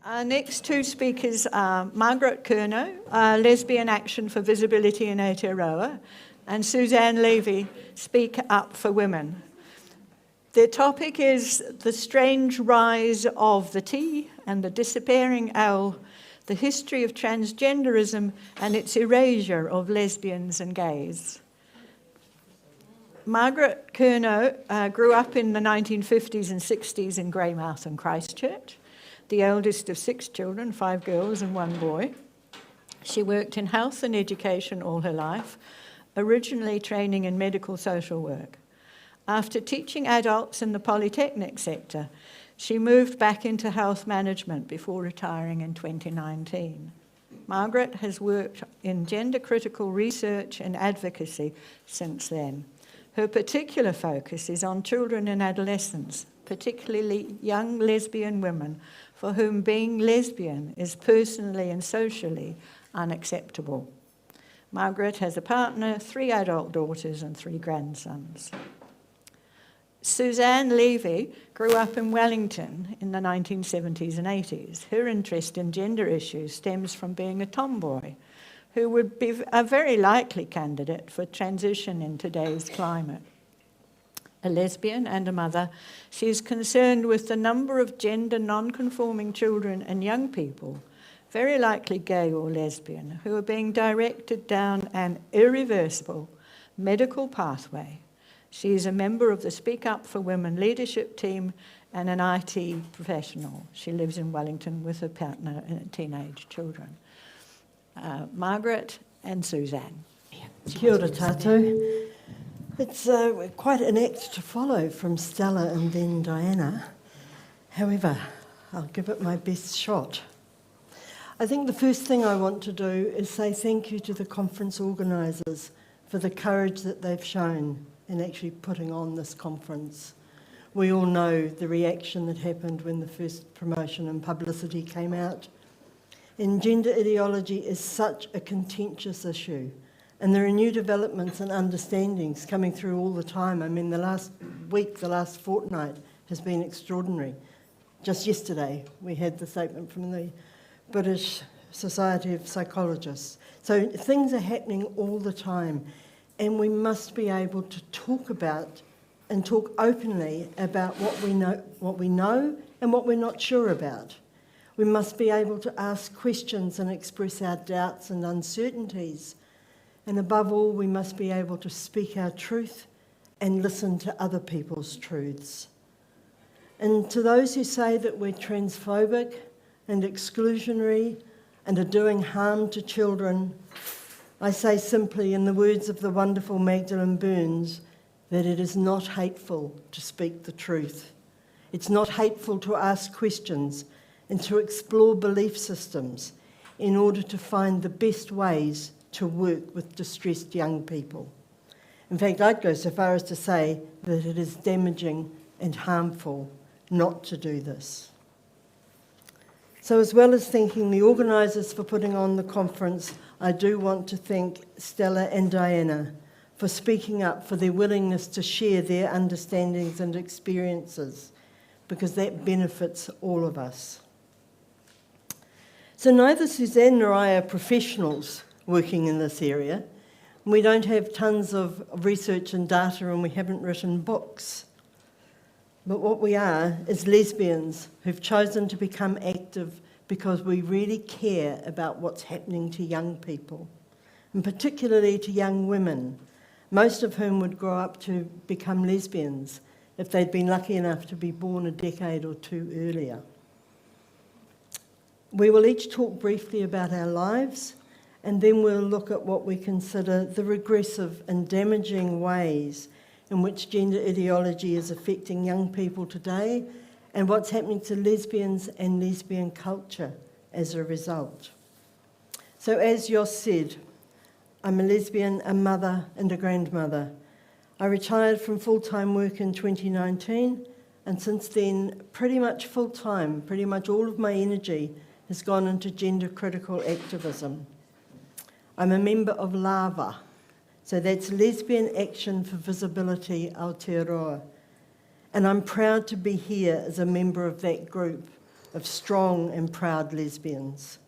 Our next two speakers are Margaret Curnow, Lesbian Action for Visibility in Aotearoa, and Suzanne Levy, Speak Up for Women. Their topic is the strange rise of the T and the disappearing L, the history of transgenderism and its erasure of lesbians and gays. Margaret Curnow grew up in the 1950s and 60s in Greymouth and Christchurch, the eldest of 6 children, 5 girls and 1 boy. She worked in health and education all her life, originally training in medical social work. After teaching adults in the polytechnic sector, she moved back into health management before retiring in 2019. Margaret has worked in gender-critical research and advocacy since then. Her particular focus is on children and adolescents, particularly young lesbian women, for whom being lesbian is personally and socially unacceptable. Margaret has a partner, 3 adult daughters and 3 grandsons. Suzanne Levy grew up in Wellington in the 1970s and 80s. Her interest in gender issues stems from being a tomboy, who would be a very likely candidate for transition in today's climate. A lesbian and a mother, she is concerned with the number of gender non-conforming children and young people, very likely gay or lesbian, who are being directed down an irreversible medical pathway. She is a member of the Speak Up for Women leadership team and an IT professional. She lives in Wellington with her partner and teenage children. Margaret and Suzanne. Kia ora tātou. It's quite an act to follow from Stella and then Diana. However, I'll give it my best shot. I think the first thing I want to do is say thank you to the conference organisers for the courage that they've shown in actually putting on this conference. We all know the reaction that happened when the first promotion and publicity came out. And gender ideology is such a contentious issue. And there are new developments and understandings coming through all the time. I mean, the last week, the last fortnight has been extraordinary. Just yesterday, we had the statement from the British Society of Psychologists. So things are happening all the time. And we must be able to talk about and talk openly about what we know and what we're not sure about. We must be able to ask questions and express our doubts and uncertainties. And above all, we must be able to speak our truth and listen to other people's truths. And to those who say that we're transphobic and exclusionary and are doing harm to children, I say simply, in the words of the wonderful Magdalene Burns, that it is not hateful to speak the truth. It's not hateful to ask questions and to explore belief systems in order to find the best ways to work with distressed young people. In fact, I'd go so far as to say that it is damaging and harmful not to do this. So as well as thanking the organisers for putting on the conference, I do want to thank Stella and Diana for speaking up, for their willingness to share their understandings and experiences, because that benefits all of us. So neither Suzanne nor I are professionals working in this area. We don't have tons of research and data, and we haven't written books. But what we are is lesbians who've chosen to become active because we really care about what's happening to young people, and particularly to young women, most of whom would grow up to become lesbians if they'd been lucky enough to be born a decade or 2 earlier. We will each talk briefly about our lives, and then we'll look at what we consider the regressive and damaging ways in which gender ideology is affecting young people today and what's happening to lesbians and lesbian culture as a result. So as Jos said, I'm a lesbian, a mother and a grandmother. I retired from full-time work in 2019, and since then, pretty much full-time, pretty much all of my energy has gone into gender-critical activism. I'm a member of LAVA, so that's Lesbian Action for Visibility Aotearoa, and I'm proud to be here as a member of that group of strong and proud lesbians.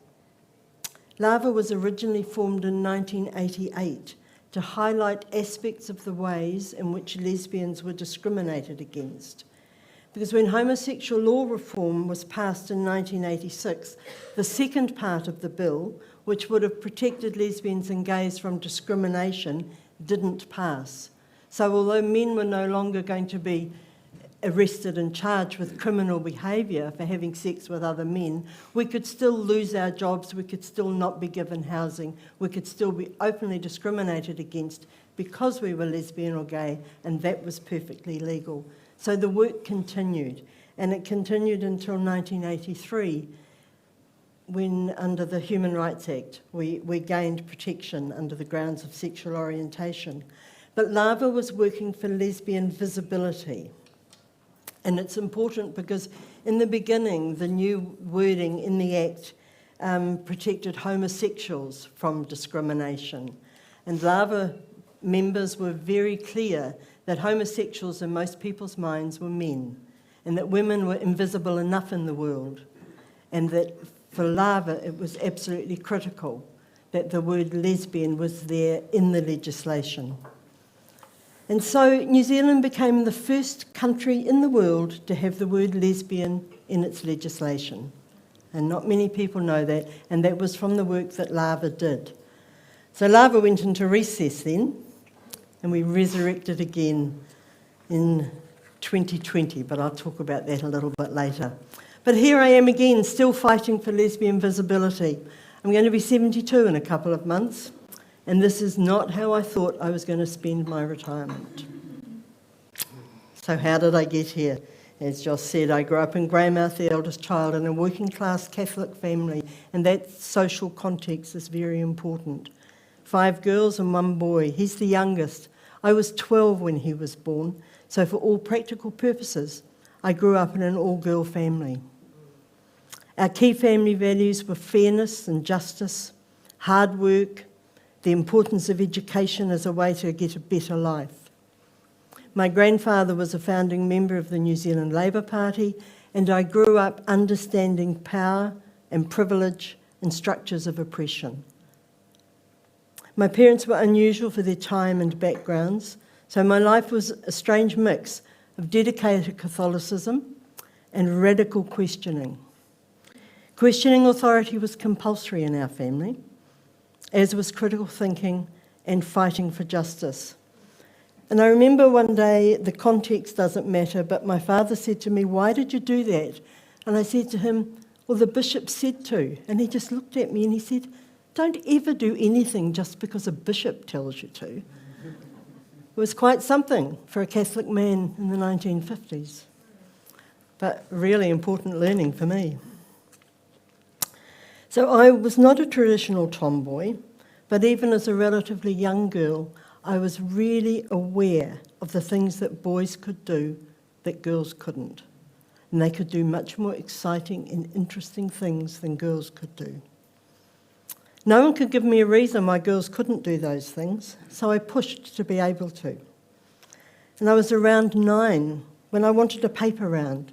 Lava was originally formed in 1988 to highlight aspects of the ways in which lesbians were discriminated against. Because when homosexual law reform was passed in 1986, the second part of the bill, which would have protected lesbians and gays from discrimination, didn't pass. So although men were no longer going to be arrested and charged with criminal behaviour for having sex with other men, we could still lose our jobs, we could still not be given housing, we could still be openly discriminated against because we were lesbian or gay, and that was perfectly legal. So the work continued, and it continued until 1983, when under the Human Rights Act we gained protection under the grounds of sexual orientation. But Lava was working for lesbian visibility. And it's important because in the beginning, the new wording in the Act protected homosexuals from discrimination. And Lava members were very clear that homosexuals in most people's minds were men, and that women were invisible enough in the world, and that for Lava it was absolutely critical that the word lesbian was there in the legislation. And so New Zealand became the first country in the world to have the word lesbian in its legislation. And not many people know that, and that was from the work that Lava did. So Lava went into recess then, and we resurrected again in 2020, but I'll talk about that a little bit later. But here I am again, still fighting for lesbian visibility. I'm going to be 72 in a couple of months. And this is not how I thought I was going to spend my retirement. So how did I get here? As Josh said, I grew up in Greymouth, the eldest child, in a working-class Catholic family, and that social context is very important. 5 girls and 1 boy. He's the youngest. I was 12 when he was born, so for all practical purposes, I grew up in an all-girl family. Our key family values were fairness and justice, hard work, the importance of education as a way to get a better life. My grandfather was a founding member of the New Zealand Labour Party, and I grew up understanding power and privilege and structures of oppression. My parents were unusual for their time and backgrounds, so my life was a strange mix of dedicated Catholicism and radical questioning. Questioning authority was compulsory in our family, as was critical thinking and fighting for justice. And I remember one day, the context doesn't matter, but my father said to me, "Why did you do that?" And I said to him, "Well, the bishop said to." And he just looked at me and he said, "Don't ever do anything just because a bishop tells you to." It was quite something for a Catholic man in the 1950s, but really important learning for me. So I was not a traditional tomboy, but even as a relatively young girl, I was really aware of the things that boys could do that girls couldn't. And they could do much more exciting and interesting things than girls could do. No one could give me a reason why girls couldn't do those things, so I pushed to be able to. And I was around 9 when I wanted a paper round.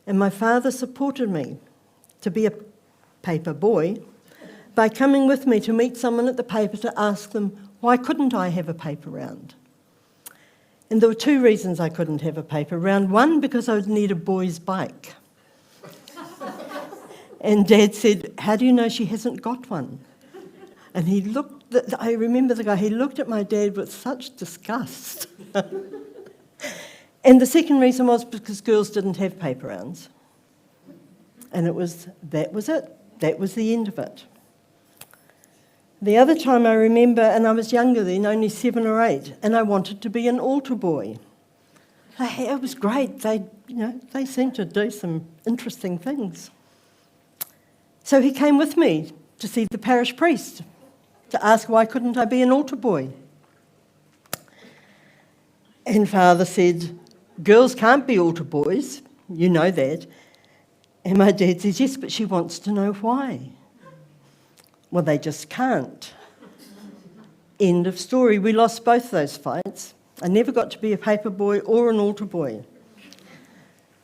And my father supported me to be a paper boy by coming with me to meet someone at the paper to ask them, why couldn't I have a paper round? And there were 2 reasons I couldn't have a paper round. One, because I would need a boy's bike. And Dad said, "How do you know she hasn't got one?" And he looked, I remember the guy, he looked at my dad with such disgust. And the second reason was because girls didn't have paper rounds. And that was it. That was the end of it. The other time I remember, and I was younger then, only 7 or 8, and I wanted to be an altar boy. It was great. They seemed to do some interesting things. So he came with me to see the parish priest to ask why couldn't I be an altar boy. And Father said, "Girls can't be altar boys, you know that." And my dad says, "Yes, but she wants to know why." Well, they just can't. End of story. We lost both those fights. I never got to be a paper boy or an altar boy.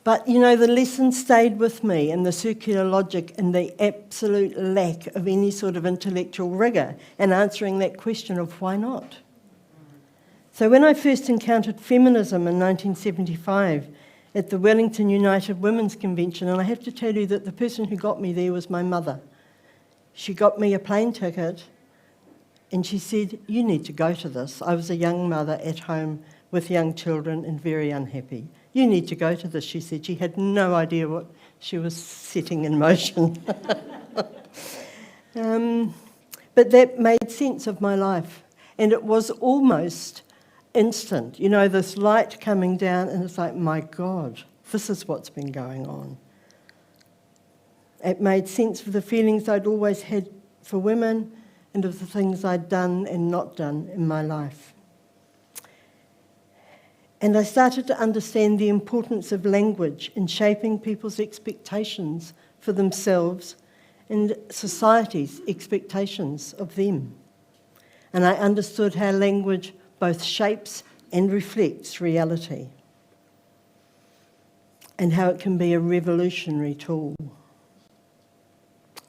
But, you know, the lesson stayed with me, and the circular logic and the absolute lack of any sort of intellectual rigour in answering that question of why not. So when I first encountered feminism in 1975 at the Wellington United Women's Convention, and I have to tell you that the person who got me there was my mother. She got me a plane ticket, and she said, "You need to go to this." I was a young mother at home with young children and very unhappy. "You need to go to this," she said. She had no idea what she was setting in motion. But that made sense of my life. And it was almost instant. You know, this light coming down, and it's like, my God, this is what's been going on. It made sense for the feelings I'd always had for women and of the things I'd done and not done in my life. And I started to understand the importance of language in shaping people's expectations for themselves and society's expectations of them. And I understood how language both shapes and reflects reality, and how it can be a revolutionary tool.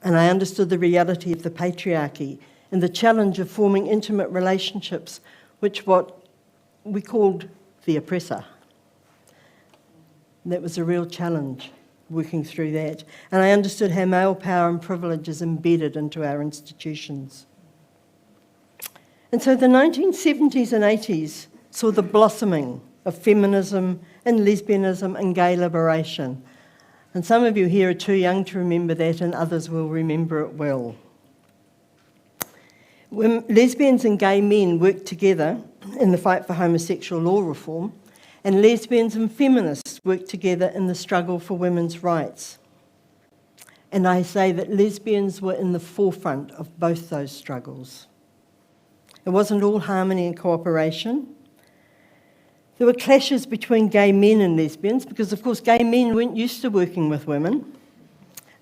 And I understood the reality of the patriarchy and the challenge of forming intimate relationships, which what we called the oppressor. That was a real challenge, working through that. And I understood how male power and privilege is embedded into our institutions. And so the 1970s and 80s saw the blossoming of feminism and lesbianism and gay liberation. And some of you here are too young to remember that, and others will remember it well. When lesbians and gay men worked together in the fight for homosexual law reform, and lesbians and feminists worked together in the struggle for women's rights. And I say that lesbians were in the forefront of both those struggles. It wasn't all harmony and cooperation. There were clashes between gay men and lesbians because, of course, gay men weren't used to working with women.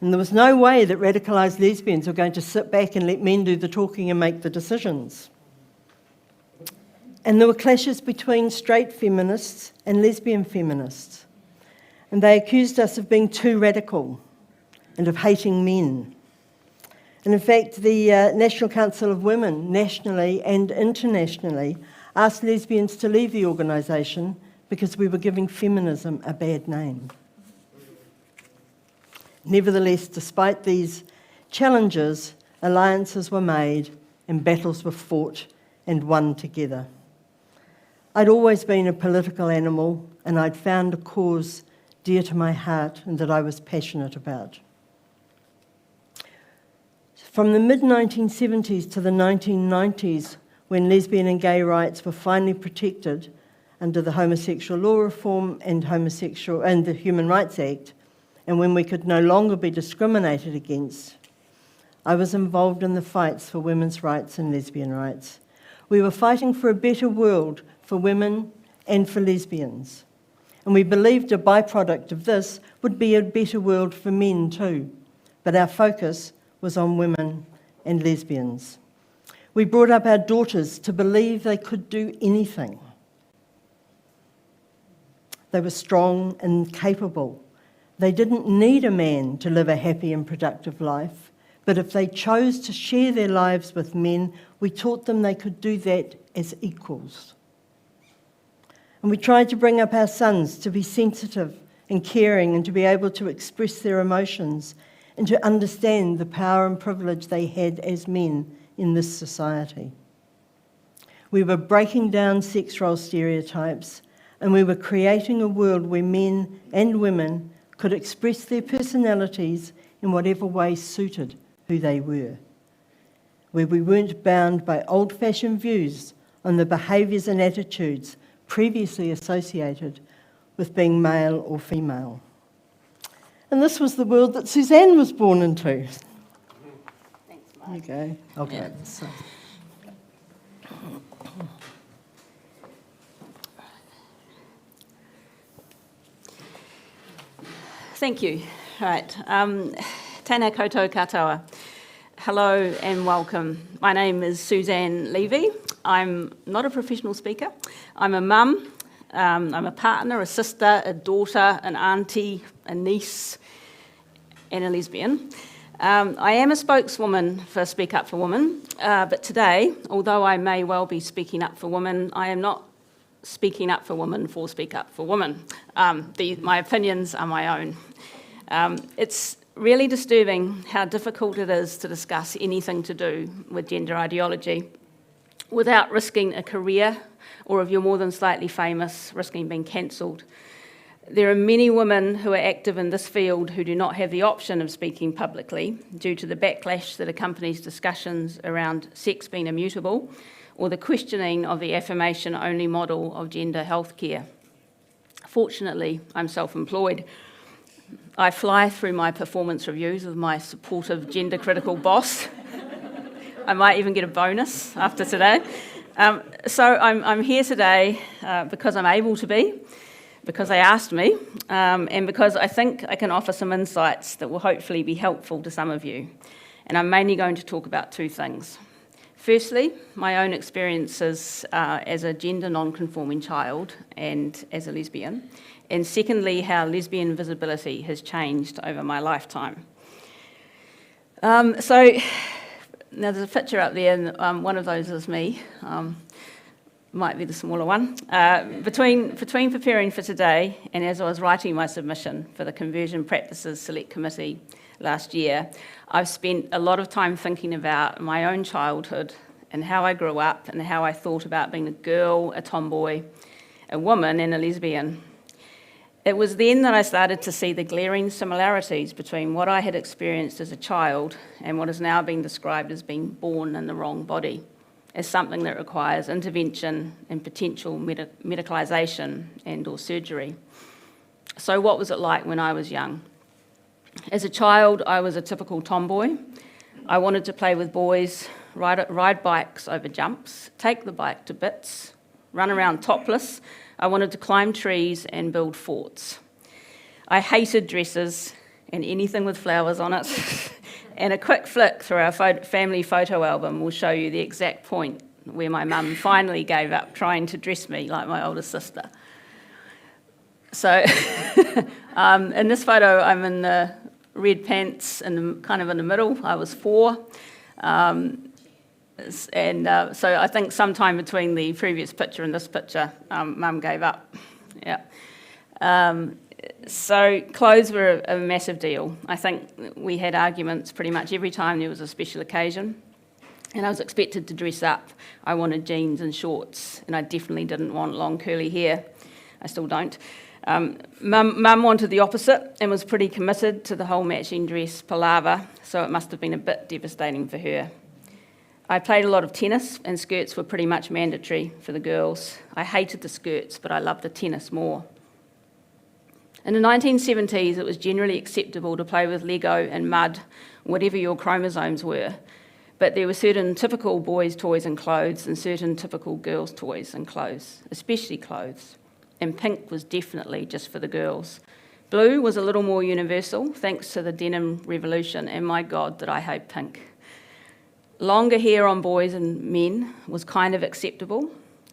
And there was no way that radicalised lesbians were going to sit back and let men do the talking and make the decisions. And there were clashes between straight feminists and lesbian feminists. And they accused us of being too radical and of hating men. And in fact, the National Council of Women, nationally and internationally, asked lesbians to leave the organisation because we were giving feminism a bad name. Nevertheless, despite these challenges, alliances were made and battles were fought and won together. I'd always been a political animal, and I'd found a cause dear to my heart and that I was passionate about. From the mid-1970s to the 1990s, when lesbian and gay rights were finally protected under the Homosexual Law Reform and the Human Rights Act, and when we could no longer be discriminated against, I was involved in the fights for women's rights and lesbian rights. We were fighting for a better world for women and for lesbians. And we believed a byproduct of this would be a better world for men too. But our focus was on women and lesbians. We brought up our daughters to believe they could do anything. They were strong and capable. They didn't need a man to live a happy and productive life, but if they chose to share their lives with men, we taught them they could do that as equals. And we tried to bring up our sons to be sensitive and caring and to be able to express their emotions and to understand the power and privilege they had as men in this society. We were breaking down sex role stereotypes, and we were creating a world where men and women could express their personalities in whatever way suited who they were, where we weren't bound by old-fashioned views on the behaviours and attitudes previously associated with being male or female. And this was the world that Suzanne was born into. Thanks, Mark. There you go. I'll go this side. Thank you. Right. Tēnā koutou katoa. Hello and welcome. My name is Suzanne Levy. I'm not a professional speaker. I'm a mum I'm a partner, a sister, a daughter, an auntie, a niece, and a lesbian. I am a spokeswoman for Speak Up for Women, but today, although I may well be speaking up for women, I am not speaking up for women for Speak Up for Women. My opinions are my own. It's really disturbing how difficult it is to discuss anything to do with gender ideology without risking a career, or if you're more than slightly famous, risking being cancelled. There are many women who are active in this field who do not have the option of speaking publicly due to the backlash that accompanies discussions around sex being immutable or the questioning of the affirmation-only model of gender healthcare. Fortunately, I'm self-employed. I fly through my performance reviews with my supportive, gender-critical boss. I might even get a bonus after today. So I'm here today because I'm able to be, because they asked me, and because I think I can offer some insights that will hopefully be helpful to some of you. And I'm mainly going to talk about two things. Firstly, my own experiences as a gender non-conforming child and as a lesbian. And secondly, how lesbian visibility has changed over my lifetime. So now there's a picture up there, and one of those is me. Might be the smaller one. Between preparing for today and as I was writing my submission for the Conversion Practices Select Committee last year, I've spent a lot of time thinking about my own childhood and how I grew up and how I thought about being a girl, a tomboy, a woman and a lesbian. It was then that I started to see the glaring similarities between what I had experienced as a child and what is now being described as being born in the wrong body, as something that requires intervention and potential medicalisation and or surgery. So what was it like when I was young? As a child, I was a typical tomboy. I wanted to play with boys, ride bikes over jumps, take the bike to bits, run around topless. I wanted to climb trees and build forts. I hated dresses and anything with flowers on it. And a quick flick through our family photo album will show you the exact point where my mum finally gave up trying to dress me like my older sister. So in this photo, I'm in the red pants and kind of in the middle. I was 4. So I think sometime between the previous picture and this picture, Mum gave up. Yeah. So clothes were a massive deal. I think we had arguments pretty much every time there was a special occasion, and I was expected to dress up. I wanted jeans and shorts, and I definitely didn't want long curly hair. I still don't. Mum wanted the opposite and was pretty committed to the whole matching dress palaver, so it must have been a bit devastating for her. I played a lot of tennis, and skirts were pretty much mandatory for the girls. I hated the skirts, but I loved the tennis more. In the 1970s, it was generally acceptable to play with Lego and mud, whatever your chromosomes were. But there were certain typical boys' toys and clothes and certain typical girls' toys and clothes, especially clothes. And pink was definitely just for the girls. Blue was a little more universal, thanks to the denim revolution, and my God, did I hate pink. Longer hair on boys and men was kind of acceptable.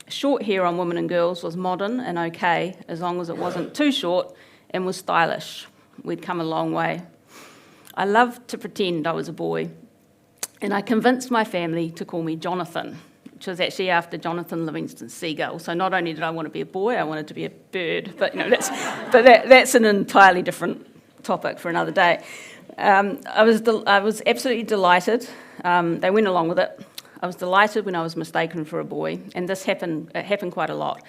Short hair on women and girls was modern and okay, as long as it wasn't too short and was stylish. We'd come a long way. I loved to pretend I was a boy, and I convinced my family to call me Jonathan, which was actually after Jonathan Livingston Seagull. So not only did I want to be a boy, I wanted to be a bird, but that's an entirely different topic for another day. I was absolutely delighted. They went along with it. I was delighted when I was mistaken for a boy, and it happened quite a lot.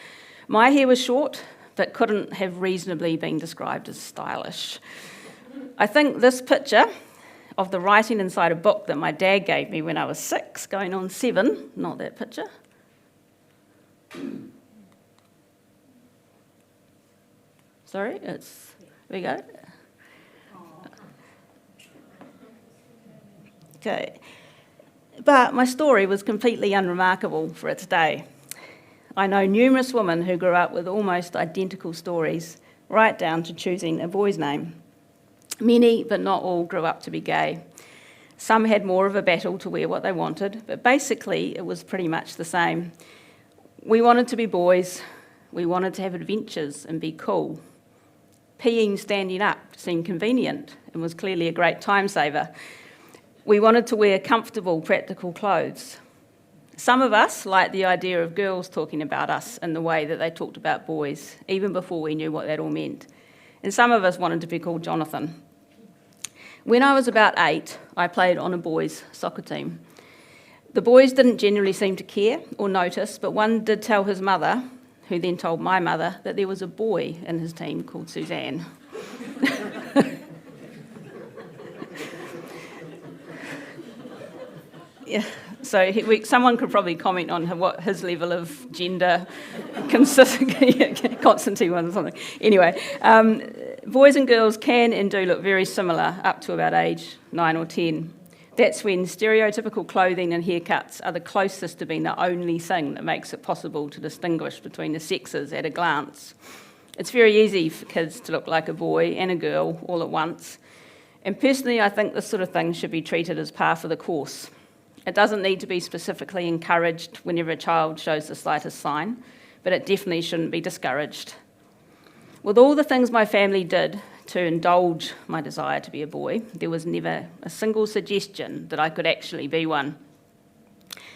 My hair was short, but couldn't have reasonably been described as stylish. I think this picture of the writing inside a book that my dad gave me when I was 6, going on 7, not that picture. Sorry, there we go. Okay. But my story was completely unremarkable for its day. I know numerous women who grew up with almost identical stories, right down to choosing a boy's name. Many, but not all, grew up to be gay. Some had more of a battle to wear what they wanted, but basically it was pretty much the same. We wanted to be boys, We wanted to have adventures and be cool. Peeing standing up seemed convenient and was clearly a great time saver. We wanted to wear comfortable, practical clothes. Some of us liked the idea of girls talking about us in the way that they talked about boys, even before we knew what that all meant. And some of us wanted to be called Jonathan. When I was about 8, I played on a boys' soccer team. The boys didn't generally seem to care or notice, but one did tell his mother, who then told my mother, that there was a boy in his team called Suzanne. Yeah, so someone could probably comment on what his level of gender constancy was or something. Anyway, boys and girls can and do look very similar up to about age 9 or 10. That's when stereotypical clothing and haircuts are the closest to being the only thing that makes it possible to distinguish between the sexes at a glance. It's very easy for kids to look like a boy and a girl all at once. And personally, I think this sort of thing should be treated as par for the course. It doesn't need to be specifically encouraged whenever a child shows the slightest sign, but it definitely shouldn't be discouraged. With all the things my family did to indulge my desire to be a boy, there was never a single suggestion that I could actually be one.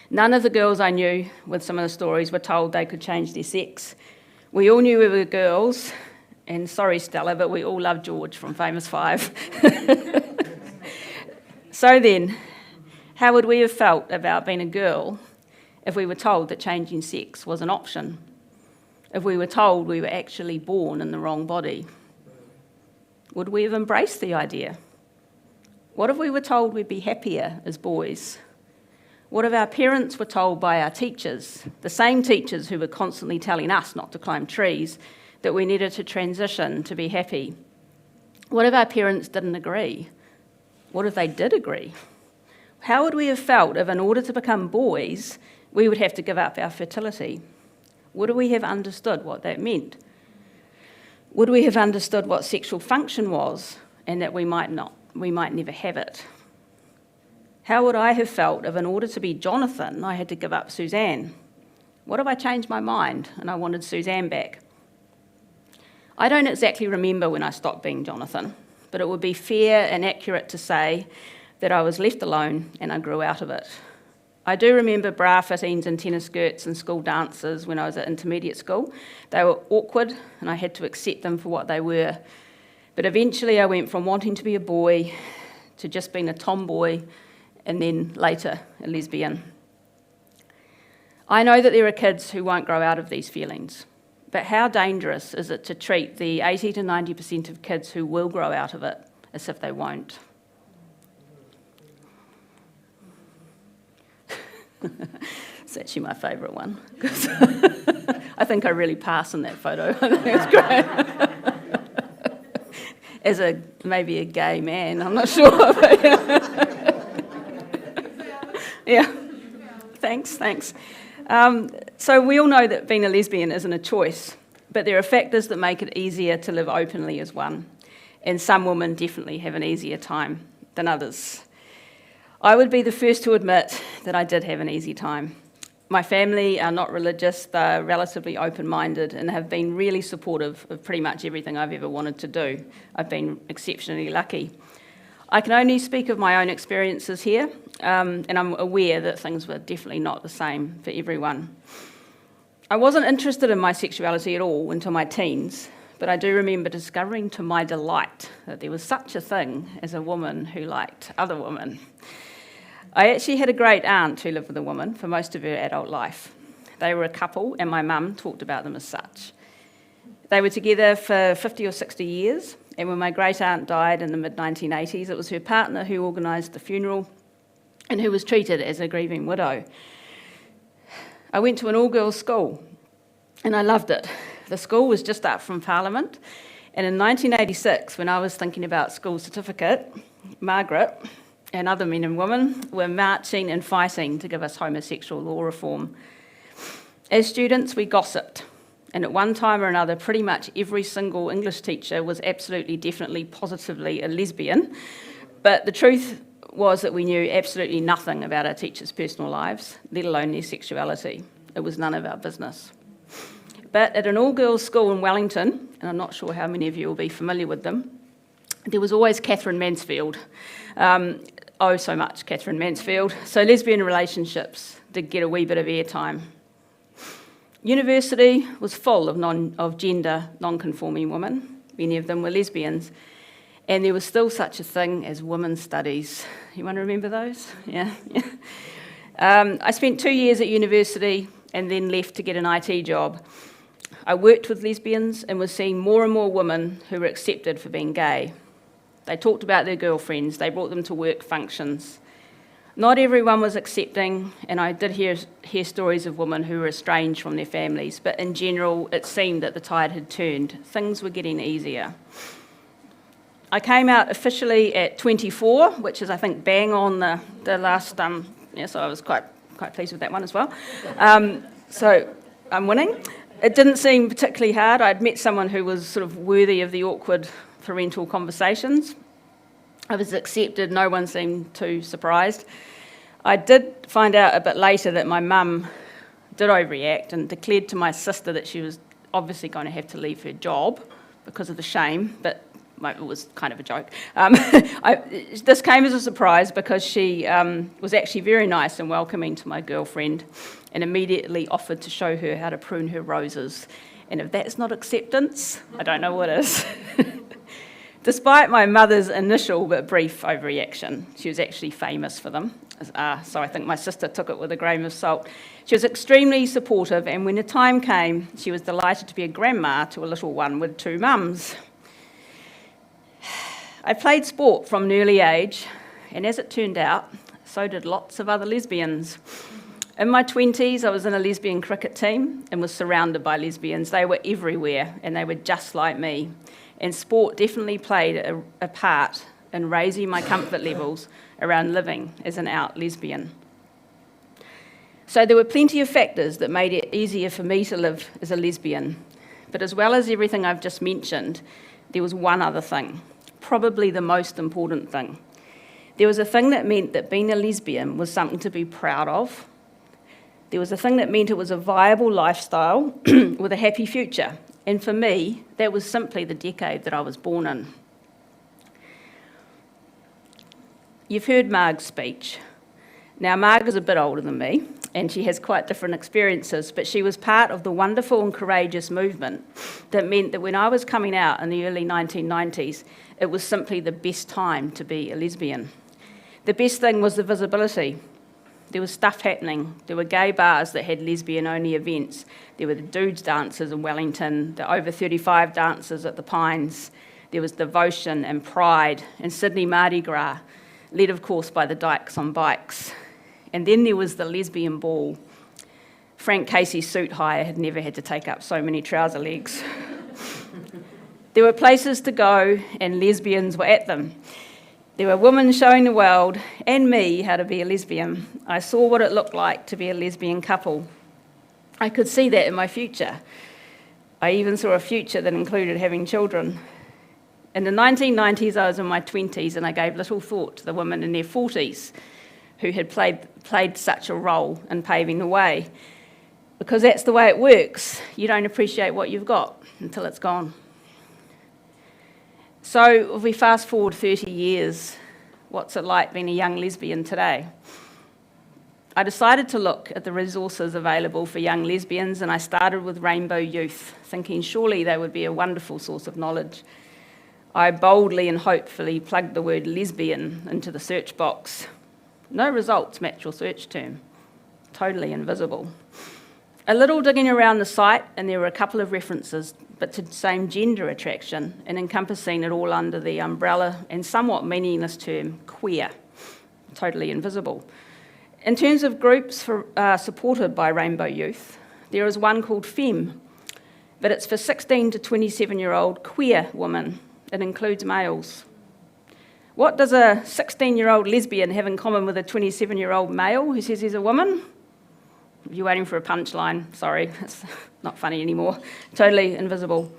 None of the girls I knew with some of the stories were told they could change their sex. We all knew we were girls, and sorry Stella, but we all loved George from Famous Five. So then, how would we have felt about being a girl if we were told that changing sex was an option? If we were told we were actually born in the wrong body? Would we have embraced the idea? What if we were told we'd be happier as boys? What if our parents were told by our teachers, the same teachers who were constantly telling us not to climb trees, that we needed to transition to be happy? What if our parents didn't agree? What if they did agree? How would we have felt if, in order to become boys, we would have to give up our fertility? Would we have understood what that meant? Would we have understood what sexual function was and that we might never have it? How would I have felt if, in order to be Jonathan, I had to give up Suzanne? What if I changed my mind and I wanted Suzanne back? I don't exactly remember when I stopped being Jonathan, but it would be fair and accurate to say that I was left alone and I grew out of it. I do remember bra fittings and tennis skirts and school dances when I was at intermediate school. They were awkward and I had to accept them for what they were. But eventually I went from wanting to be a boy to just being a tomboy and then later a lesbian. I know that there are kids who won't grow out of these feelings, but how dangerous is it to treat the 80 to 90% of kids who will grow out of it as if they won't? It's actually my favourite one. I think I really pass in that photo. I think it's great. As maybe a gay man, I'm not sure. Yeah, thanks. So we all know that being a lesbian isn't a choice, but there are factors that make it easier to live openly as one, and some women definitely have an easier time than others. I would be the first to admit that I did have an easy time. My family are not religious, they're relatively open-minded and have been really supportive of pretty much everything I've ever wanted to do. I've been exceptionally lucky. I can only speak of my own experiences here, and I'm aware that things were definitely not the same for everyone. I wasn't interested in my sexuality at all until my teens, but I do remember discovering to my delight that there was such a thing as a woman who liked other women. I actually had a great aunt who lived with a woman for most of her adult life. They were a couple, and my mum talked about them as such. They were together for 50 or 60 years, and when my great aunt died in the mid-1980s, it was her partner who organised the funeral and who was treated as a grieving widow. I went to an all-girls school, and I loved it. The school was just up from Parliament, and in 1986, when I was thinking about school certificate, Margaret and other men and women were marching and fighting to give us homosexual law reform. As students, we gossiped, and at one time or another, pretty much every single English teacher was absolutely, definitely, positively a lesbian, but the truth was that we knew absolutely nothing about our teachers' personal lives, let alone their sexuality. It was none of our business. But at an all-girls school in Wellington, and I'm not sure how many of you will be familiar with them, there was always Catherine Mansfield. Oh, so much Catherine Mansfield. So lesbian relationships did get a wee bit of airtime. University was full of gender non-conforming women. Many of them were lesbians. And there was still such a thing as women's studies. You want to remember those? Yeah. I spent 2 years at university and then left to get an IT job. I worked with lesbians and was seeing more and more women who were accepted for being gay. They talked about their girlfriends, they brought them to work functions. Not everyone was accepting, and I did hear stories of women who were estranged from their families, but in general, it seemed that the tide had turned. Things were getting easier. I came out officially at 24, which is, I think, bang on the last, so I was quite pleased with that one as well. So I'm winning. It didn't seem particularly hard. I'd met someone who was sort of worthy of the awkward parental conversations. I was accepted, no one seemed too surprised. I did find out a bit later that my mum did overreact and declared to my sister that she was obviously going to have to leave her job because of the shame, but it was kind of a joke. This came as a surprise because she was actually very nice and welcoming to my girlfriend and immediately offered to show her how to prune her roses. And if that's not acceptance, I don't know what is. Despite my mother's initial but brief overreaction, she was actually famous for them, so I think my sister took it with a grain of salt. She was extremely supportive, and when the time came, she was delighted to be a grandma to a little one with 2 mums. I played sport from an early age, and as it turned out, so did lots of other lesbians. In my 20s, I was in a lesbian cricket team and was surrounded by lesbians. They were everywhere, and they were just like me. And sport definitely played a part in raising my comfort levels around living as an out lesbian. So there were plenty of factors that made it easier for me to live as a lesbian. But as well as everything I've just mentioned, there was one other thing, probably the most important thing. There was a thing that meant that being a lesbian was something to be proud of. There was a thing that meant it was a viable lifestyle with a happy future. And for me, that was simply the decade that I was born in. You've heard Marg's speech. Now, Marg is a bit older than me, and she has quite different experiences, but she was part of the wonderful and courageous movement that meant that when I was coming out in the early 1990s, it was simply the best time to be a lesbian. The best thing was the visibility. There was stuff happening. There were gay bars that had lesbian-only events. There were the dudes dancers in Wellington, the over 35 dancers at the Pines. There was devotion and pride and Sydney Mardi Gras, led of course by the Dykes on bikes. And then there was the lesbian ball. Frank Casey's suit hire had never had to take up so many trouser legs. There were places to go and lesbians were at them. There were women showing the world, and me, how to be a lesbian. I saw what it looked like to be a lesbian couple. I could see that in my future. I even saw a future that included having children. In the 1990s, I was in my 20s, and I gave little thought to the women in their 40s who had played such a role in paving the way. Because that's the way it works. You don't appreciate what you've got until it's gone. So if we fast forward 30 years, what's it like being a young lesbian today? I decided to look at the resources available for young lesbians, and I started with Rainbow Youth, thinking surely they would be a wonderful source of knowledge. I boldly and hopefully plugged the word lesbian into the search box. No results match your search term. Totally invisible. A little digging around the site, and there were a couple of references, but to the same gender attraction and encompassing it all under the umbrella and somewhat meaningless term, queer. Totally invisible. In terms of groups supported by Rainbow Youth, there is one called FEM, but it's for 16 to 27-year-old queer women. It includes males. What does a 16-year-old lesbian have in common with a 27-year-old male who says he's a woman? If you're waiting for a punchline, sorry, it's not funny anymore. Totally invisible.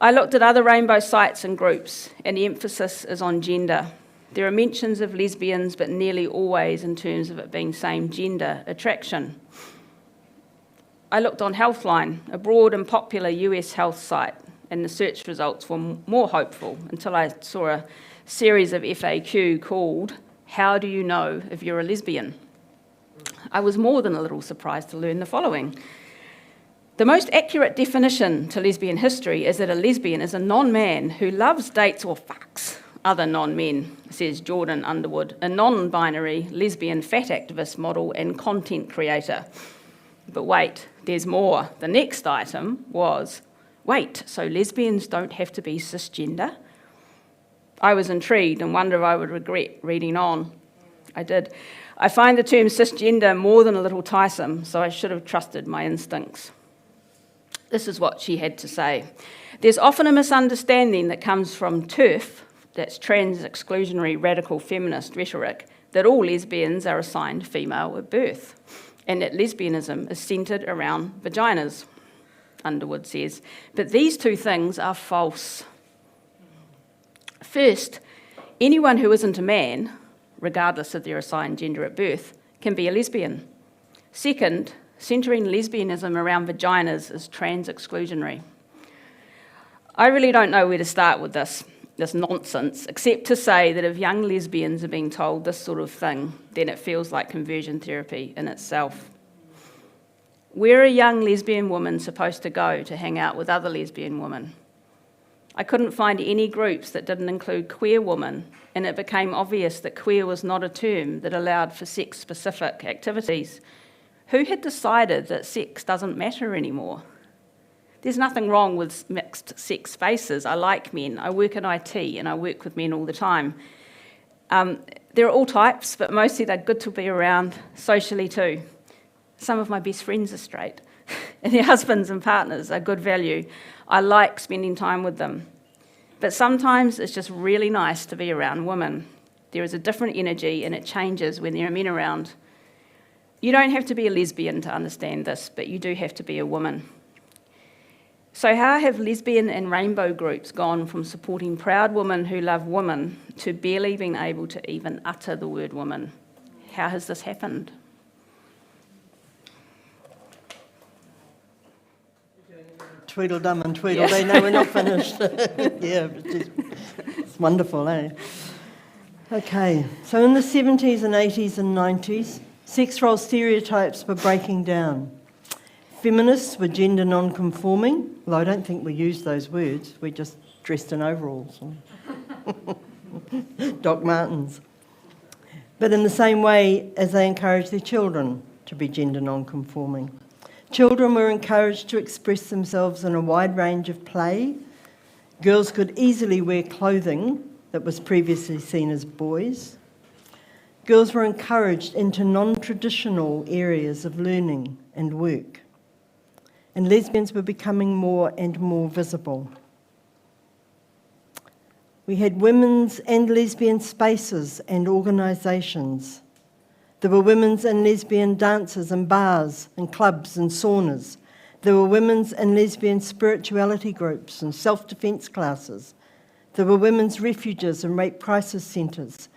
I looked at other Rainbow sites and groups, and the emphasis is on gender. There are mentions of lesbians, but nearly always in terms of it being same gender attraction. I looked on Healthline, a broad and popular US health site, and the search results were more hopeful until I saw a series of FAQ called, "How do you know if you're a lesbian?" I was more than a little surprised to learn the following. The most accurate definition to lesbian history is that a lesbian is a non-man who loves, dates or fucks other non-men, says Jordan Underwood, a non-binary lesbian fat activist model and content creator. But wait, there's more. The next item was, wait, so lesbians don't have to be cisgender? I was intrigued and wondered if I would regret reading on. I did. I find the term cisgender more than a little tiresome, so I should have trusted my instincts. This is what she had to say. There's often a misunderstanding that comes from TERF, that's trans-exclusionary radical feminist rhetoric, that all lesbians are assigned female at birth, and that lesbianism is centred around vaginas, Underwood says. But these two things are false. First, anyone who isn't a man, regardless of their assigned gender at birth, can be a lesbian. Second, centering lesbianism around vaginas is trans-exclusionary. I really don't know where to start with this nonsense, except to say that if young lesbians are being told this sort of thing, then it feels like conversion therapy in itself. Where are young lesbian women supposed to go to hang out with other lesbian women? I couldn't find any groups that didn't include queer women, and it became obvious that queer was not a term that allowed for sex-specific activities. Who had decided that sex doesn't matter anymore? There's nothing wrong with mixed sex spaces. I like men. I work in IT and I work with men all the time. There are all types, but mostly they're good to be around socially too. Some of my best friends are straight, and their husbands and partners are good value. I like spending time with them. But sometimes it's just really nice to be around women. There is a different energy and it changes when there are men around. You don't have to be a lesbian to understand this, but you do have to be a woman. So how have lesbian and rainbow groups gone from supporting proud women who love women to barely being able to even utter the word woman? How has this happened? Tweedledum and Tweedledee, no, we're not finished. Yeah, it's wonderful, eh? Okay, so in the 70s and 80s and 90s, sex role stereotypes were breaking down. Feminists were gender non-conforming, although I don't think we used those words, we just dressed in overalls. Doc Martens. But in the same way as they encouraged their children to be gender non-conforming. Children were encouraged to express themselves in a wide range of play. Girls could easily wear clothing that was previously seen as boys. Girls were encouraged into non-traditional areas of learning and work. And lesbians were becoming more and more visible. We had women's and lesbian spaces and organisations. There were women's and lesbian dances and bars and clubs and saunas. There were women's and lesbian spirituality groups and self-defence classes. There were women's refuges and rape crisis centres.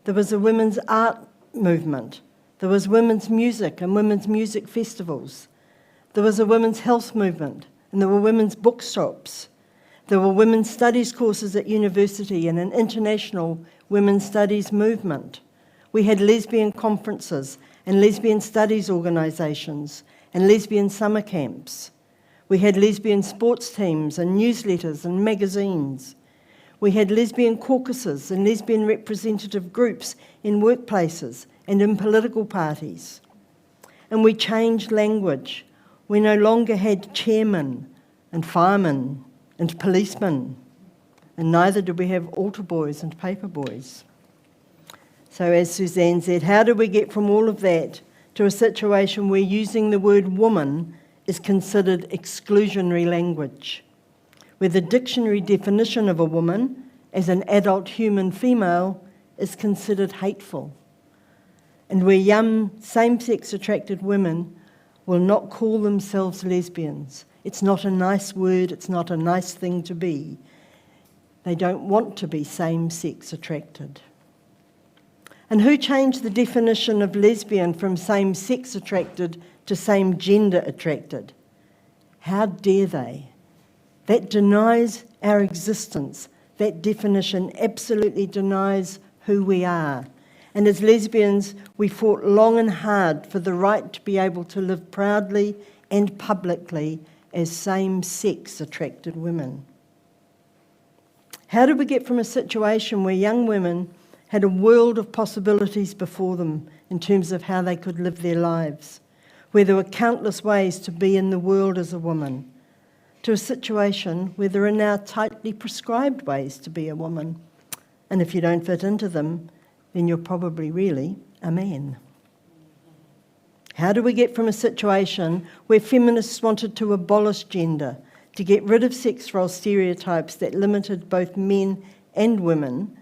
There was a women's art movement. There was women's music and women's music festivals. There was a women's health movement, and there were women's bookshops. There were women's studies courses at university and an international women's studies movement. We had lesbian conferences and lesbian studies organisations and lesbian summer camps. We had lesbian sports teams and newsletters and magazines. We had lesbian caucuses and lesbian representative groups in workplaces and in political parties. And we changed language. We no longer had chairmen and firemen and policemen, and neither did we have altar boys and paper boys. So as Suzanne said, how do we get from all of that to a situation where using the word woman is considered exclusionary language, where the dictionary definition of a woman as an adult human female is considered hateful, and where young same-sex attracted women will not call themselves lesbians. It's not a nice word, it's not a nice thing to be. They don't want to be same-sex attracted. And who changed the definition of lesbian from same-sex attracted to same gender attracted. How dare they? That denies our existence. That definition absolutely denies who we are. And as lesbians, we fought long and hard for the right to be able to live proudly and publicly as same-sex attracted women. How did we get from a situation where young women had a world of possibilities before them in terms of how they could live their lives, where there were countless ways to be in the world as a woman, to a situation where there are now tightly prescribed ways to be a woman, and if you don't fit into them, then you're probably really a man? How do we get from a situation where feminists wanted to abolish gender, to get rid of sex role stereotypes that limited both men and women,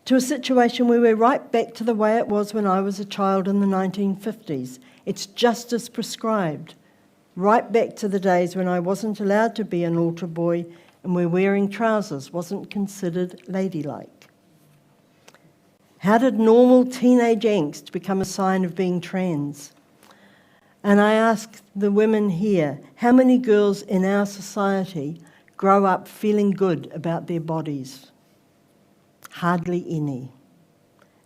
to a situation where we're right back to the way it was when I was a child in the 1950s? It's just as prescribed. Right back to the days when I wasn't allowed to be an altar boy and where wearing trousers wasn't considered ladylike. How did normal teenage angst become a sign of being trans? And I ask the women here, how many girls in our society grow up feeling good about their bodies? Hardly any.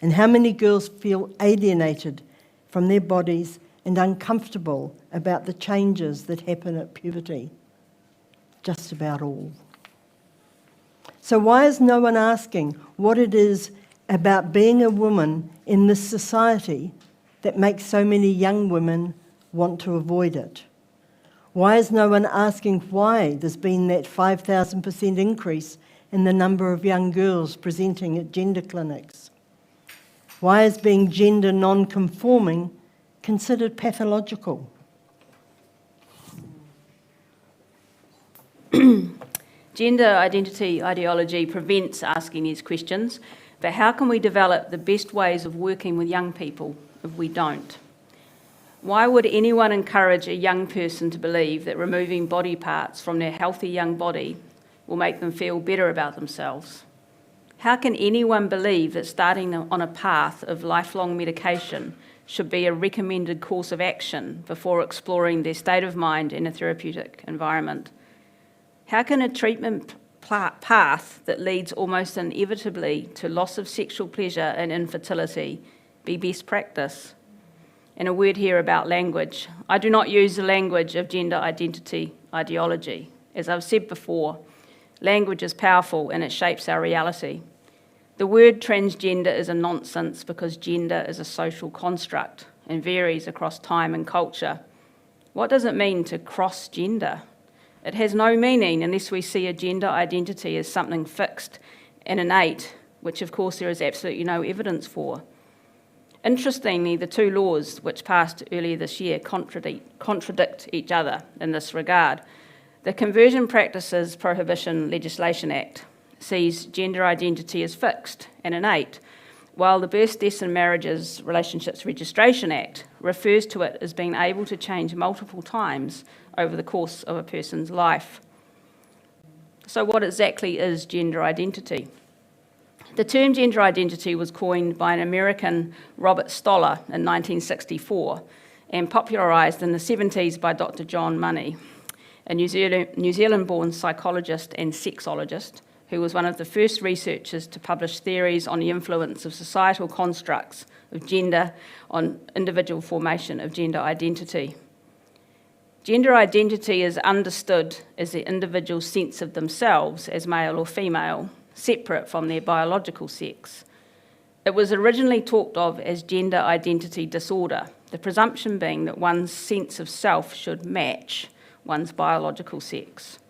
And how many girls feel alienated from their bodies and uncomfortable about the changes that happen at puberty? Just about all. So why is no one asking what it is about being a woman in this society that makes so many young women want to avoid it? Why is no one asking why there's been that 5,000% increase in the number of young girls presenting at gender clinics? Why is being gender non-conforming considered pathological? Gender identity ideology prevents asking these questions, but how can we develop the best ways of working with young people if we don't? Why would anyone encourage a young person to believe that removing body parts from their healthy young body will make them feel better about themselves? How can anyone believe that starting on a path of lifelong medication should be a recommended course of action before exploring their state of mind in a therapeutic environment? How can a treatment path that leads almost inevitably to loss of sexual pleasure and infertility be best practice? And a word here about language. I do not use the language of gender identity ideology. As I've said before, language is powerful and it shapes our reality. The word transgender is a nonsense because gender is a social construct and varies across time and culture. What does it mean to cross gender? It has no meaning unless we see a gender identity as something fixed and innate, which of course there is absolutely no evidence for. Interestingly, the two laws which passed earlier this year contradict each other in this regard. The Conversion Practices Prohibition Legislation Act sees gender identity as fixed and innate, while the Births, Deaths and Marriages Relationships Registration Act refers to it as being able to change multiple times over the course of a person's life. So what exactly is gender identity? The term gender identity was coined by an American, Robert Stoller, in 1964 and popularised in the 70s by Dr. John Money, a New Zealand-born psychologist and sexologist who was one of the first researchers to publish theories on the influence of societal constructs of gender on individual formation of gender identity. Gender identity is understood as the individual's sense of themselves as male or female, separate from their biological sex. It was originally talked of as gender identity disorder, the presumption being that one's sense of self should match one's biological sex.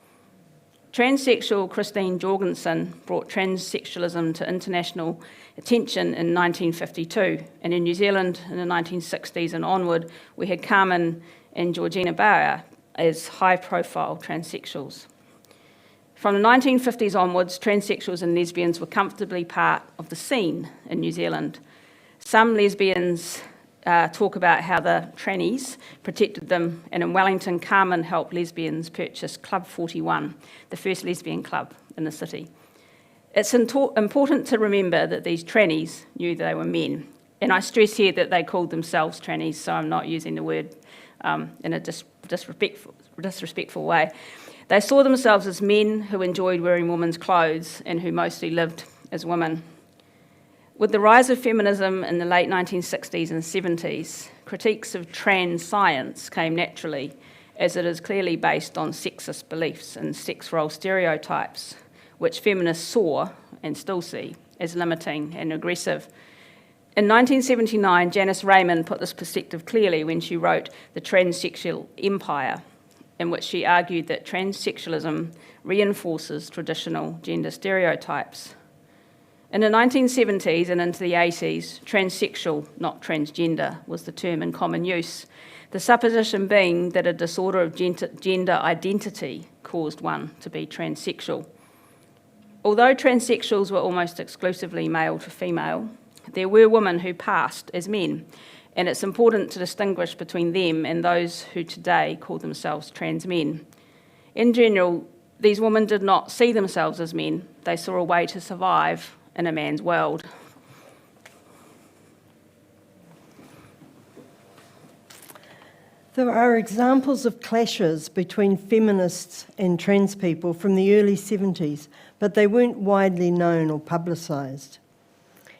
Transsexual Christine Jorgensen brought transsexualism to international attention in 1952, and in New Zealand in the 1960s and onward, we had Carmen and Georgina Bauer as high-profile transsexuals. From the 1950s onwards, transsexuals and lesbians were comfortably part of the scene in New Zealand. Some lesbians talk about how the trannies protected them, and in Wellington, Carmen helped lesbians purchase Club 41, the first lesbian club in the city. It's important to remember that these trannies knew they were men, and I stress here that they called themselves trannies, so I'm not using the word in a disrespectful way. They saw themselves as men who enjoyed wearing women's clothes and who mostly lived as women. With the rise of feminism in the late 1960s and 70s, critiques of trans science came naturally, as it is clearly based on sexist beliefs and sex role stereotypes, which feminists saw, and still see, as limiting and aggressive. In 1979, Janice Raymond put this perspective clearly when she wrote The Transsexual Empire, in which she argued that transsexualism reinforces traditional gender stereotypes. In the 1970s and into the 80s, transsexual, not transgender, was the term in common use, the supposition being that a disorder of gender identity caused one to be transsexual. Although transsexuals were almost exclusively male to female, there were women who passed as men, and it's important to distinguish between them and those who today call themselves trans men. In general, these women did not see themselves as men. They saw a way to survive in a man's world. There are examples of clashes between feminists and trans people from the early 70s, but they weren't widely known or publicised.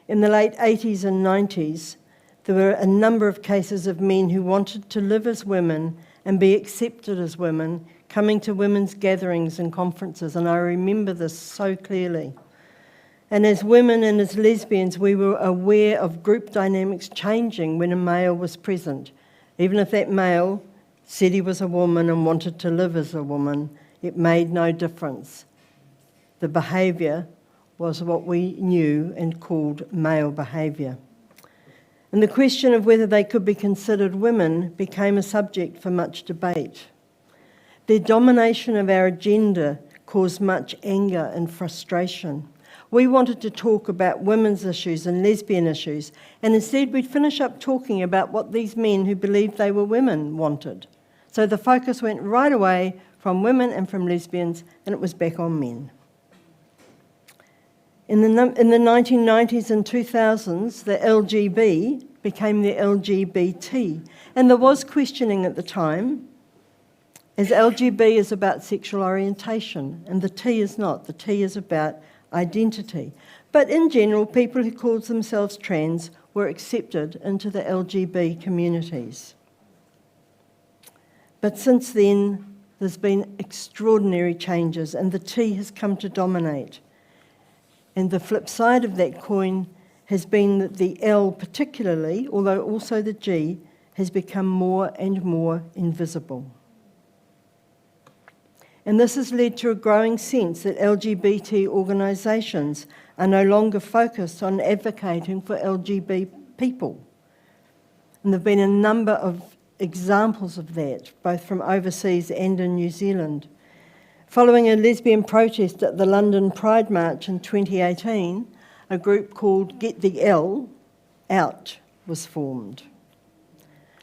In the late 80s and 90s, there were a number of cases of men who wanted to live as women and be accepted as women, coming to women's gatherings and conferences, and I remember this so clearly. And as women and as lesbians, we were aware of group dynamics changing when a male was present. Even if that male said he was a woman and wanted to live as a woman, it made no difference. The behaviour was what we knew and called male behaviour. And the question of whether they could be considered women became a subject for much debate. Their domination of our agenda caused much anger and frustration. We wanted to talk about women's issues and lesbian issues, and instead we'd finish up talking about what these men who believed they were women wanted. So the focus went right away from women and from lesbians, and it was back on men. In the 1990s and 2000s, the LGB became the LGBT, and there was questioning at the time, as LGB is about sexual orientation, and the T is not. The T is about identity. But in general, people who called themselves trans were accepted into the LGB communities. But since then, there's been extraordinary changes, and the T has come to dominate. And the flip side of that coin has been that the L particularly, although also the G, has become more and more invisible. And this has led to a growing sense that LGBT organisations are no longer focused on advocating for LGBT people. And there have been a number of examples of that, both from overseas and in New Zealand. Following a lesbian protest at the London Pride March in 2018, a group called Get the L Out was formed.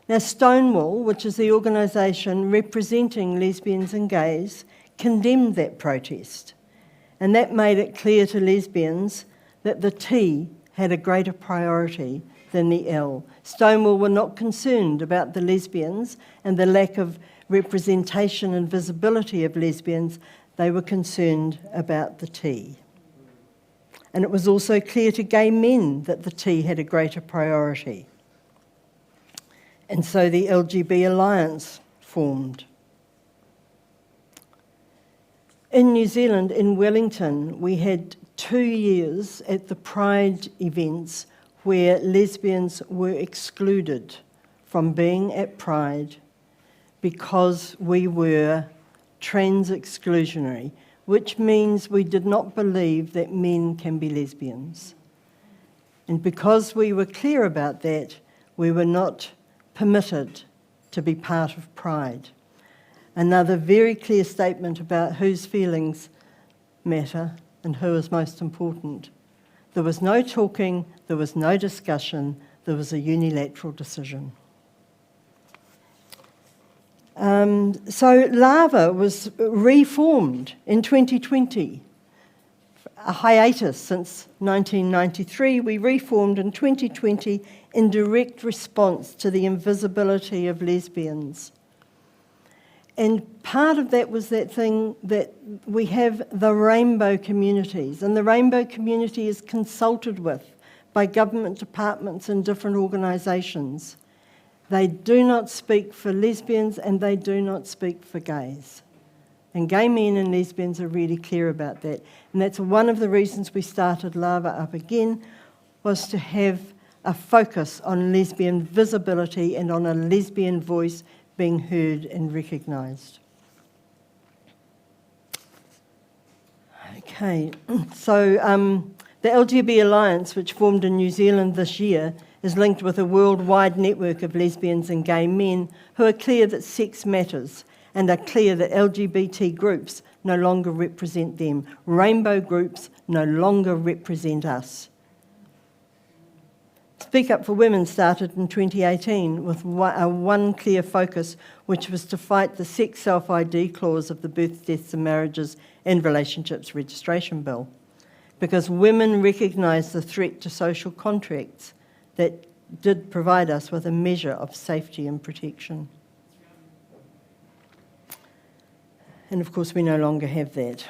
Now, Stonewall, which is the organisation representing lesbians and gays, condemned that protest, and that made it clear to lesbians that the T had a greater priority than the L. Stonewall were not concerned about the lesbians and the lack of representation and visibility of lesbians, they were concerned about the T. And it was also clear to gay men that the T had a greater priority. And so the LGB Alliance formed. In New Zealand, in Wellington, we had 2 years at the Pride events where lesbians were excluded from being at Pride because we were trans-exclusionary, which means we did not believe that men can be lesbians. And because we were clear about that, we were not permitted to be part of Pride. Another very clear statement about whose feelings matter and who is most important. There was no talking, there was no discussion, there was a unilateral decision. So LAVA was reformed in 2020 a hiatus since 1993. We reformed in 2020 in direct response to the invisibility of lesbians. And part of that was that thing that we have the rainbow communities, and the rainbow community is consulted with by government departments and different organisations. They do not speak for lesbians and they do not speak for gays. And gay men and lesbians are really clear about that. And that's one of the reasons we started Lava Up again, was to have a focus on lesbian visibility and on a lesbian voice being heard and recognised. Okay, so the LGB Alliance, which formed in New Zealand this year, is linked with a worldwide network of lesbians and gay men who are clear that sex matters and are clear that LGBT groups no longer represent them. Rainbow groups no longer represent us. Speak Up for Women started in 2018 with one clear focus, which was to fight the sex self-ID clause of the Births, Deaths and Marriages and Relationships Registration Bill, because women recognise the threat to social contracts that did provide us with a measure of safety and protection. And of course, we no longer have that.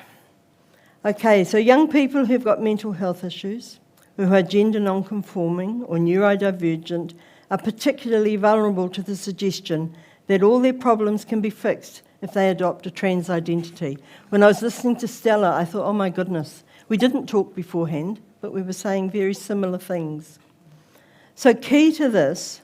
Okay, so young people who've got mental health issues, who are gender non-conforming or neurodivergent, are particularly vulnerable to the suggestion that all their problems can be fixed if they adopt a trans identity. When I was listening to Stella, I thought, oh my goodness, we didn't talk beforehand, but we were saying very similar things. So key to this,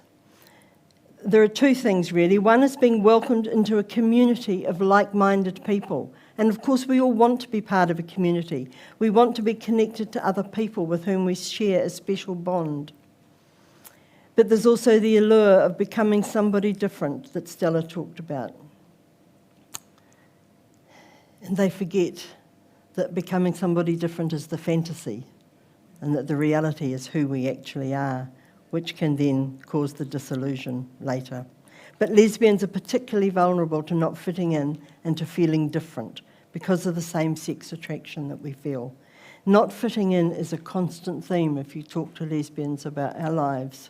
there are two things really. One is being welcomed into a community of like-minded people. And of course, we all want to be part of a community. We want to be connected to other people with whom we share a special bond. But there's also the allure of becoming somebody different that Stella talked about. And they forget that becoming somebody different is the fantasy, and that the reality is who we actually are, which can then cause the disillusion later. But lesbians are particularly vulnerable to not fitting in and to feeling different because of the same-sex attraction that we feel. Not fitting in is a constant theme if you talk to lesbians about our lives.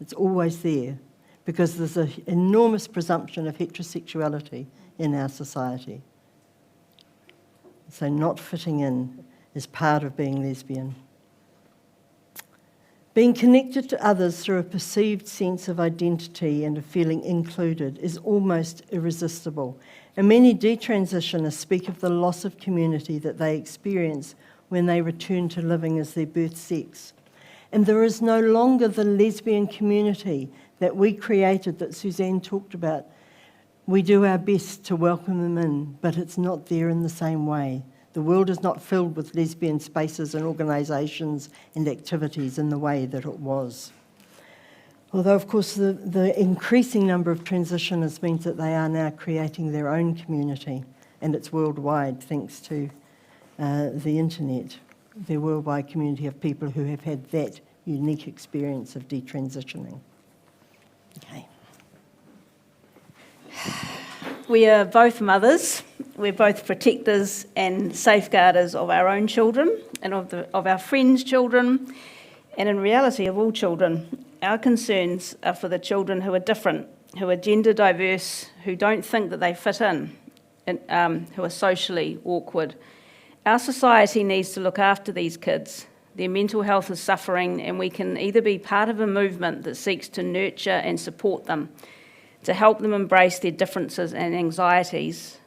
It's always there because there's an enormous presumption of heterosexuality in our society. So not fitting in is part of being lesbian. Being connected to others through a perceived sense of identity and of feeling included is almost irresistible. And many detransitioners speak of the loss of community that they experience when they return to living as their birth sex. And there is no longer the lesbian community that we created, that Suzanne talked about. We do our best to welcome them in, but it's not there in the same way. The world is not filled with lesbian spaces and organisations and activities in the way that it was. Although, of course, the increasing number of transitioners means that they are now creating their own community, and it's worldwide thanks to the internet, their worldwide community of people who have had that unique experience of detransitioning. Okay. We are both mothers. We're both protectors and safeguarders of our own children and of our friends' children, and in reality of all children. Our concerns are for the children who are different, who are gender diverse, who don't think that they fit in, and who are socially awkward. Our society needs to look after these kids. Their mental health is suffering, and we can either be part of a movement that seeks to nurture and support them, to help them embrace their differences and anxieties,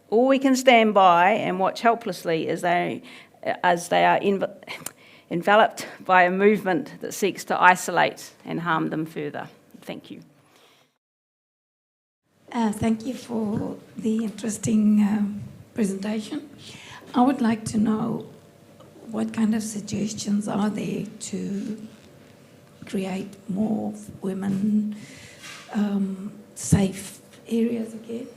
or we can stand by and watch helplessly as they are enveloped by a movement that seeks to isolate and harm them further. Thank you. Thank you for the interesting presentation. I would like to know what kind of suggestions are there to create more women safe areas again?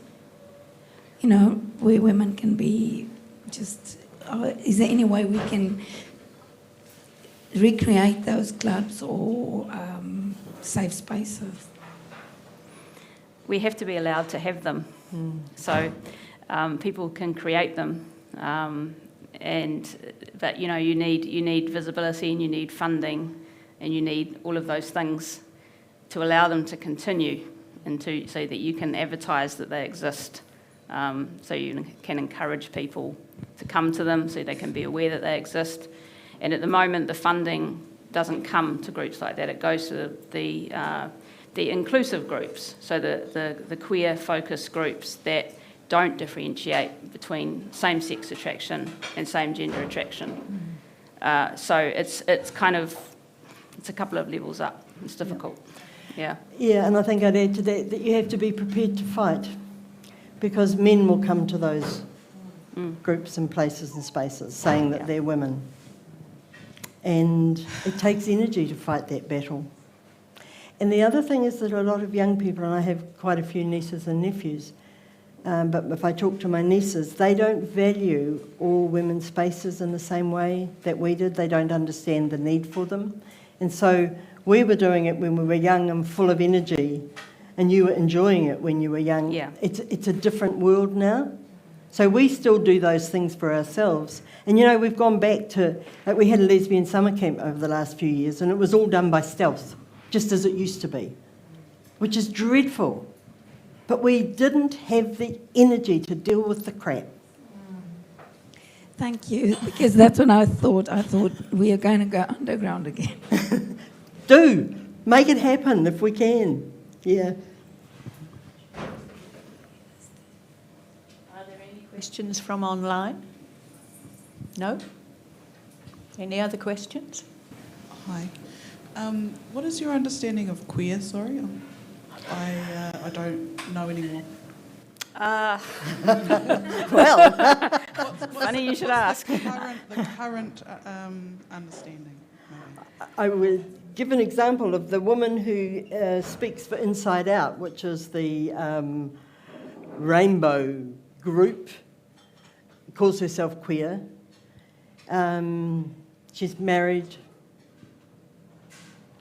You know, where women can be just... is there any way we can recreate those clubs or safe spaces? We have to be allowed to have them. So people can create them. But you need visibility, and you need funding, and you need all of those things to allow them to continue, and so that you can advertise that they exist, so you can encourage people to come to them, so they can be aware that they exist. And at the moment, the funding doesn't come to groups like that. It goes to the inclusive groups, so the queer-focused groups that don't differentiate between same-sex attraction and same-gender attraction. So it's a couple of levels up. It's difficult. Yeah. Yeah, and I think I'd add to that you have to be prepared to fight, because men will come to those groups and places and spaces saying that they're women. And it takes energy to fight that battle. And the other thing is that a lot of young people, and I have quite a few nieces and nephews, but if I talk to my nieces, they don't value all women's spaces in the same way that we did. They don't understand the need for them. And so we were doing it when we were young and full of energy, and you were enjoying it when you were young. Yeah. It's a different world now. So we still do those things for ourselves. And we've gone back to, we had a lesbian summer camp over the last few years, and it was all done by stealth, just as it used to be, which is dreadful. But we didn't have the energy to deal with the crap. Thank you, because that's when I thought we are going to go underground again. Do. Make it happen if we can. Yeah. Are there any questions from online? No? Any other questions? Hi. What is your understanding of queer? Sorry, I don't know anymore. Well, Funny you should ask. The current understanding. Maybe. I would give an example of the woman who speaks for Inside Out, which is the rainbow group, calls herself queer. She's married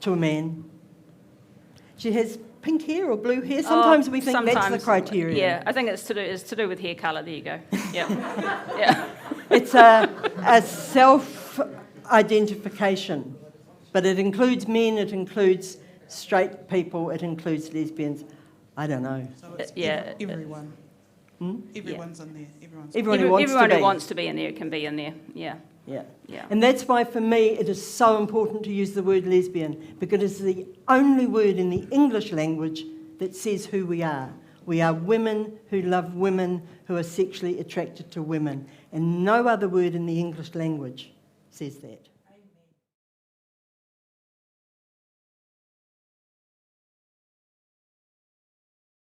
to a man. She has pink hair or blue hair. Sometimes we think that's the criteria. Yeah, I think it's to do with hair colour. There you go. Yeah. Yeah. It's a self-identification, but it includes men, it includes straight people, it includes lesbians. I don't know. So it's everyone. Everyone's in there. Everyone who wants to be in there can be in there. Yeah. Yeah. Yeah. And that's why, for me, it is so important to use the word lesbian, because it's the only word in the English language that says who we are. We are women who love women, who are sexually attracted to women. And no other word in the English language says that.